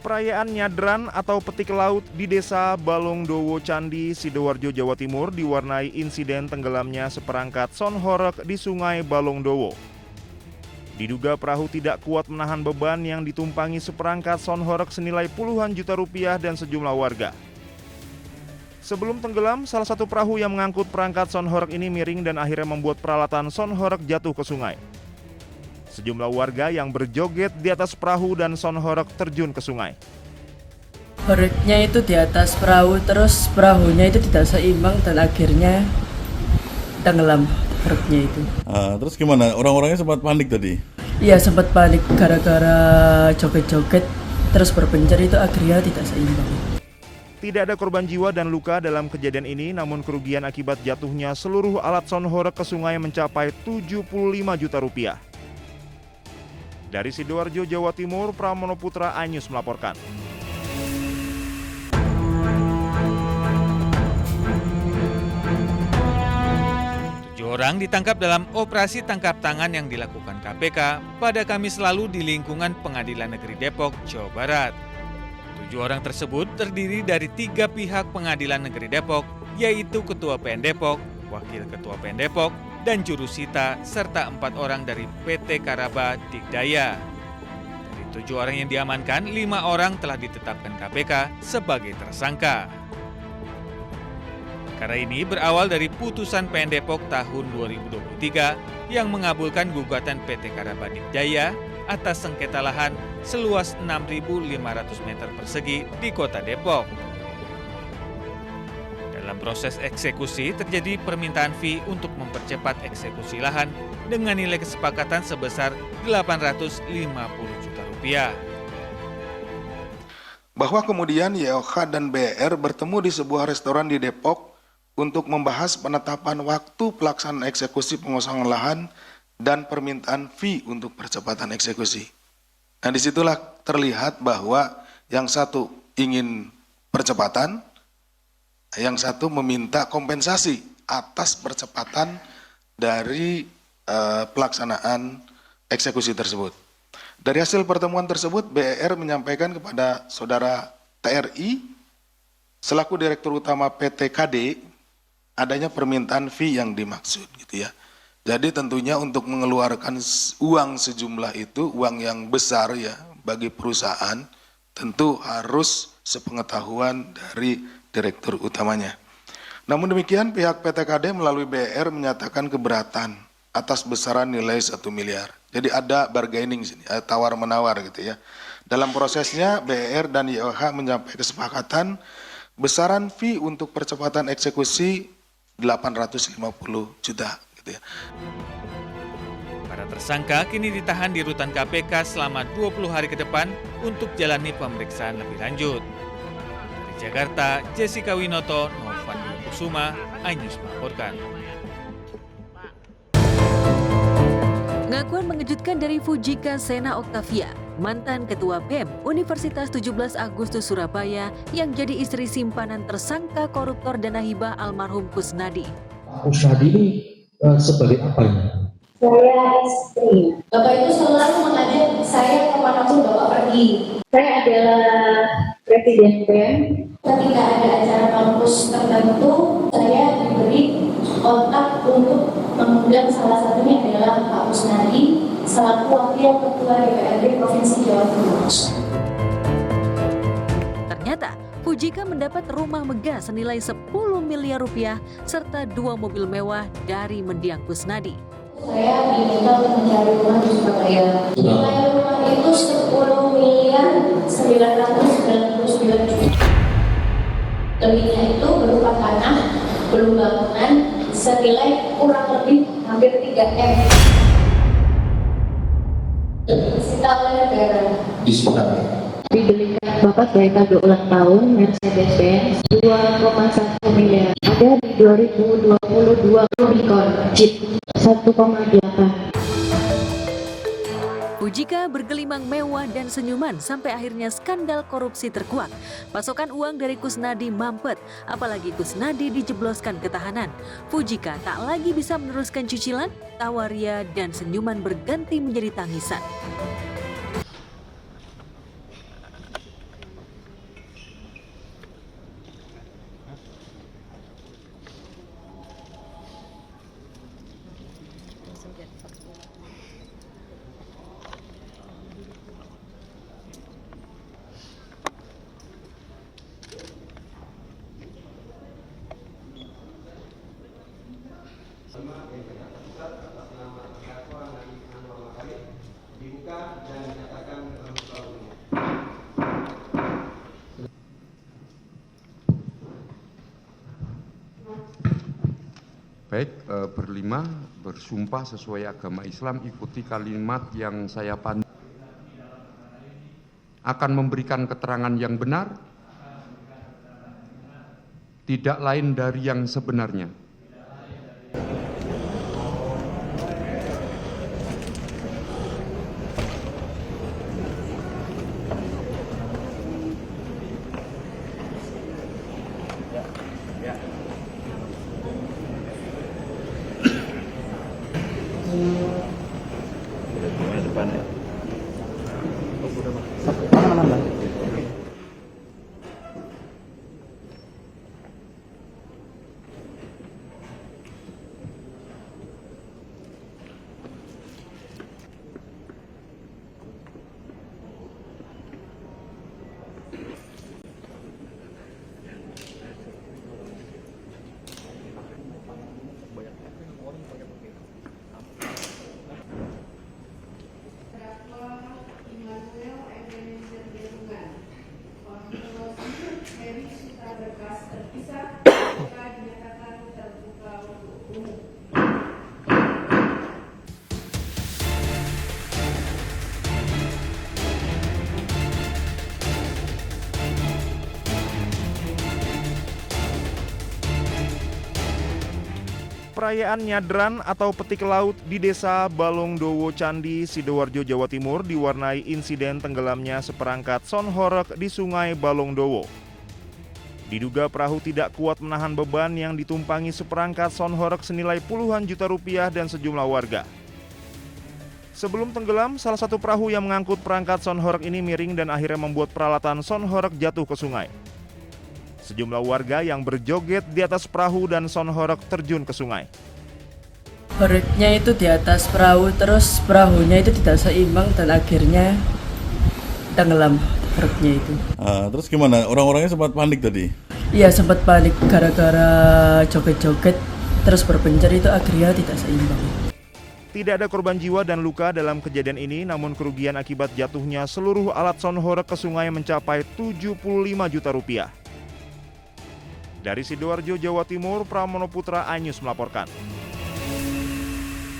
Perayaan Nyadran atau petik laut di Desa Balongdowo Candi, Sidoarjo, Jawa Timur diwarnai insiden tenggelamnya seperangkat sonhorek di Sungai Balongdowo. Diduga perahu tidak kuat menahan beban yang ditumpangi seperangkat sonhorek senilai puluhan juta rupiah dan sejumlah warga. Sebelum tenggelam, salah satu perahu yang mengangkut perangkat sonhorek ini miring dan akhirnya membuat peralatan sonhorek jatuh ke sungai. Sejumlah warga yang berjoget di atas perahu dan sonhorek terjun ke sungai. Horeknya itu di atas perahu, terus perahunya itu tidak seimbang dan akhirnya tenggelam horeknya itu. Terus gimana? Orang-orangnya sempat panik tadi? Iya, sempat panik gara-gara joget-joget, terus berpencar itu akhirnya tidak seimbang. Tidak ada korban jiwa dan luka dalam kejadian ini, namun kerugian akibat jatuhnya seluruh alat sonhorek ke sungai mencapai 75 juta rupiah. Dari Sidoarjo, Jawa Timur, Pramono Putra, iNews melaporkan. 7 orang ditangkap dalam operasi tangkap tangan yang dilakukan KPK pada Kamis lalu di lingkungan Pengadilan Negeri Depok, Jawa Barat. 7 orang tersebut terdiri dari 3 pihak Pengadilan Negeri Depok, yaitu Ketua PN Depok, Wakil Ketua PN Depok, dan jurusita, serta 4 orang dari PT Karaba Digdaya. Dari 7 orang yang diamankan, 5 orang telah ditetapkan KPK sebagai tersangka. Perkara ini berawal dari putusan PN Depok tahun 2023 yang mengabulkan gugatan PT Karaba Digdaya atas sengketa lahan seluas 6.500 meter persegi di Kota Depok. Dalam proses eksekusi terjadi permintaan fee untuk mempercepat eksekusi lahan dengan nilai kesepakatan sebesar 850 juta rupiah. Bahwa kemudian YOH dan BR bertemu di sebuah restoran di Depok untuk membahas penetapan waktu pelaksanaan eksekusi pengosongan lahan dan permintaan fee untuk percepatan eksekusi. Nah, disitulah terlihat bahwa yang satu ingin percepatan, yang satu meminta kompensasi atas percepatan dari pelaksanaan eksekusi tersebut. Dari hasil pertemuan tersebut, BR menyampaikan kepada saudara TRI selaku Direktur Utama PT KD adanya permintaan fee yang dimaksud, gitu ya. Jadi tentunya untuk mengeluarkan uang sejumlah itu, uang yang besar ya bagi perusahaan, tentu harus sepengetahuan dari Direktur utamanya. Namun demikian pihak PT KD melalui BR menyatakan keberatan atas besaran nilai 1 miliar. Jadi ada bargaining sini, ada tawar-menawar gitu ya. Dalam prosesnya BR dan YOH mencapai kesepakatan besaran fee untuk percepatan eksekusi 850 juta gitu ya. Para tersangka kini ditahan di rutan KPK selama 20 hari ke depan untuk jalani pemeriksaan lebih lanjut. Dari Jakarta, Jessica Winoto, Novandi Kusuma, iNews melaporkan. Pengakuan mengejutkan dari Fujika Sena Octavia, mantan Ketua BEM Universitas 17 Agustus Surabaya yang jadi istri simpanan tersangka koruptor dana hibah almarhum Kusnadi. Kusnadi ini sebagai apa ini? Saya istri. Bapak itu selalu mengajak saya kemanapun Bapak pergi. Saya adalah Presiden BEM. Ketika ada acara kampus tertentu, saya diberi kontak untuk mengundang, salah satunya adalah Pak Kusnadi selaku Wakil Ketua DPRD Provinsi Jawa Timur. Ternyata Fujika mendapat rumah megah senilai 10 miliar rupiah serta 2 mobil mewah dari mendiang Kusnadi. Saya diminta untuk mencari rumah di Surabaya. Nilai rumah itu 10 miliar 999 juta. Lebihnya itu berupa tanah, belum bangunan, senilai kurang lebih hampir 3M. Disita oleh negara. Disita. Dibelikan Bapak sebagai kado ulang tahun Mercedes-Benz 2,1 miliar. Ada di 2022 Rubicon Jeep 1,8. Fujika bergelimang mewah dan senyuman sampai akhirnya skandal korupsi terkuak. Pasokan uang dari Kusnadi mampet, apalagi Kusnadi dijebloskan ke tahanan. Fujika tak lagi bisa meneruskan cicilan, tawaria dan senyuman berganti menjadi tangisan. Baik, berlima bersumpah sesuai agama Islam, ikuti kalimat yang saya pandu. Akan memberikan keterangan yang benar, tidak lain dari yang sebenarnya. Perayaan Nyadran atau petik laut di Desa Balongdowo Candi, Sidoarjo, Jawa Timur diwarnai insiden tenggelamnya seperangkat sonhorek di Sungai Balongdowo. Diduga perahu tidak kuat menahan beban yang ditumpangi seperangkat sonhorek senilai puluhan juta rupiah dan sejumlah warga. Sebelum tenggelam, salah satu perahu yang mengangkut perangkat sonhorek ini miring dan akhirnya membuat peralatan sonhorek jatuh ke sungai. Sejumlah warga yang berjoget di atas perahu dan sonhorek terjun ke sungai. Horiknya itu di atas perahu, terus perahunya itu tidak seimbang dan akhirnya tenggelam horiknya itu. Terus gimana? Orang-orangnya sempat panik tadi? Iya, sempat panik gara-gara joget-joget terus berpencar itu akhirnya tidak seimbang. Tidak ada korban jiwa dan luka dalam kejadian ini, namun kerugian akibat jatuhnya seluruh alat sonhorek ke sungai mencapai 75 juta rupiah. Dari Sidoarjo, Jawa Timur, Pramono Putra, iNews melaporkan.